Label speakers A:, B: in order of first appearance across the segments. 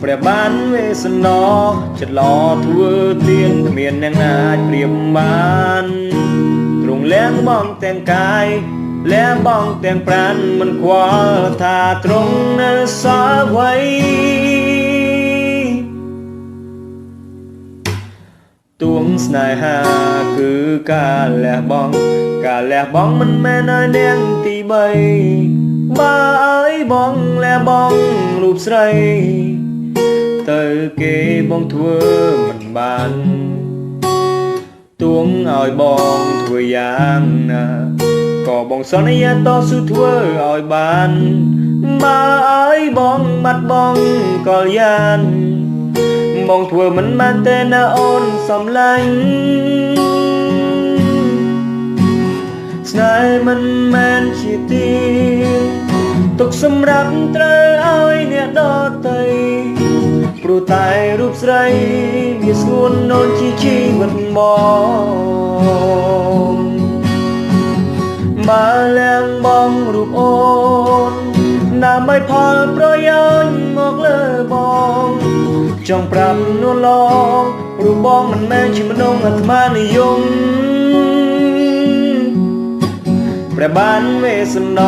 A: ព្រះបានវេសនចិត្តឡធ្វើទៀនគ្មានអ្នកអាចប្រៀបបានទ្រង់លះបង់ទាំងកាយលះបង់ទាំងប្រាណមិនខ្វល់ថាទ្រង់នៅសល់អ្វីទួងស្នេហាគឺការលះបង់មិនមែនឲ្យនាងទី3បើឲ្យបងលះបង់រូបស្រីទៅគេបងធ្វើមិនបានទួងឲ្យបងធ្វើយ៉ាងណាក៏បងសន្យាតស៊ូធ្វើឲ្យបានបើឲ្យបងបាត់បងក៏យ៉ាងបងធ្វើមិនបានទេណាអូនសំឡាញ់ស្នេហ៍មិនមែនជាទីទុកសម្រាប់ត្រូវឲ្យអ្នកដទៃព្រោះតែរូបស្រីវាស្ងួននោនជាជីវិតបងបើឡើងបងរូបអូនដើម្បីផលប្រយោជន៍មកលើបងចង់ប្រាប់នួនឡងរូបបងមិនមែនជាមនុស្សអាត្មានិយមព្រះបានវេសន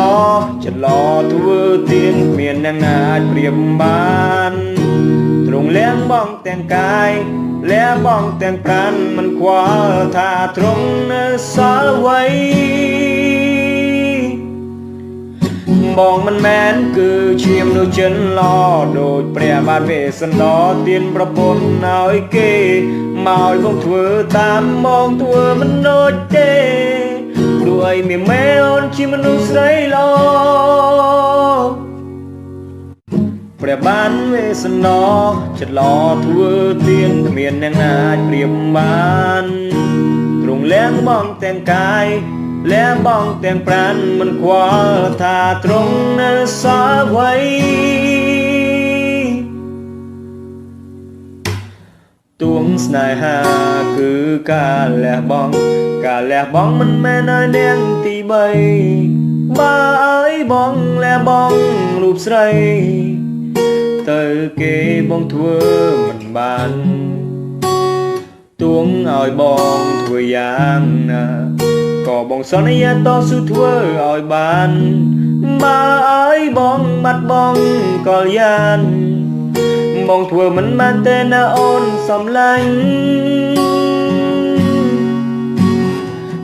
A: ចិត្តឡធ្វើទៀនគ្មានអ្នកអាចប្រៀបបានទ្រង់លះបង់ទាំងកាយលះបង់ទាំងប្រាណមិនខ្វល់ថាទ្រង់នៅសល់អ្វីបងមិនមែនគឺជាមនុស្សចិនឡដូចព្រះបាទវេសនទៀនប្រពន្ធឲ្យគេមកឲ្យបងធ្វើតាមមកធ្វើមិនដូចទេព្រោះឲ្យមានម៉ែអូនជាមនុស្សស្រីល្អព្រះបានវេសនចិត្តឡធ្វើទៀនគ្មានអ្នកអាចប្រៀបបានទ្រង់លះបង់ទាំងកាយលះបង់ទាំងប្រាណមិនខ្វល់ថាទ្រង់នៅសល់អ្វីទួងស្នេហាគឺការលះបង់មិនមែនឲ្យនាងទី3បើឲ្យបងលះបង់រូបស្រីទៅគេបងធ្វើមិនបានទួងឲ្យបងធ្វើយ៉ាងណាក៏បងសន្យាតស៊ូធ្វើឲ្យបានបើឲ្យបងបាត់បងក៏យ៉ាងបងធ្វើមិនបានទេណាអូនសំឡាញ់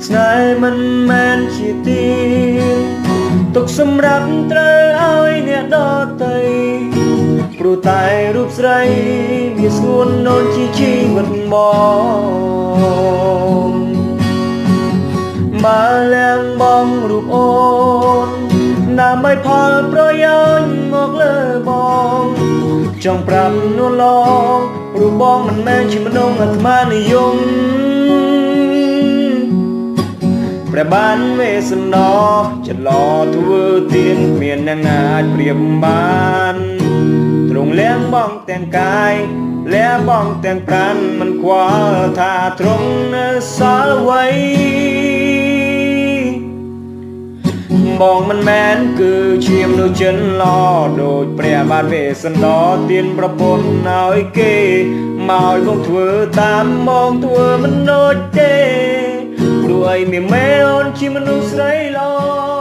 A: ស្នេហ៍មិនមែនជាទីទុកសម្រាប់ត្រូវឲ្យអ្នកដទៃព្រោះតែរូបស្រីវាស្ងួននោនជាជីវិតបងបើឡើងបងរូបអូនដើម្បីផលប្រយោជន៍មកលើបងចង់ប្រាប់នួនឡងរូបបងមិនមែនជាមនុស្សអាត្មានិយមព្រះបានវេសនចិត្តឡធ្វើទៀនគ្មានអ្នកអាចប្រៀបបានទ្រង់លះបង់ទាំងកាយលះបង់ទាំងប្រាណមិនខ្វល់ថាទ្រង់នៅសល់អ្វីបងមិនមែនគឺជាមនុស្សចិនឡដូចព្រះបាទវេសនទៀនប្រពន្ធឲ្យគេមកឲ្យបងធ្វើតាមមកធ្វើមិនដូចទេព្រោះឲ្យមានម៉ែអូនជាមនុស្សស្រីល្អ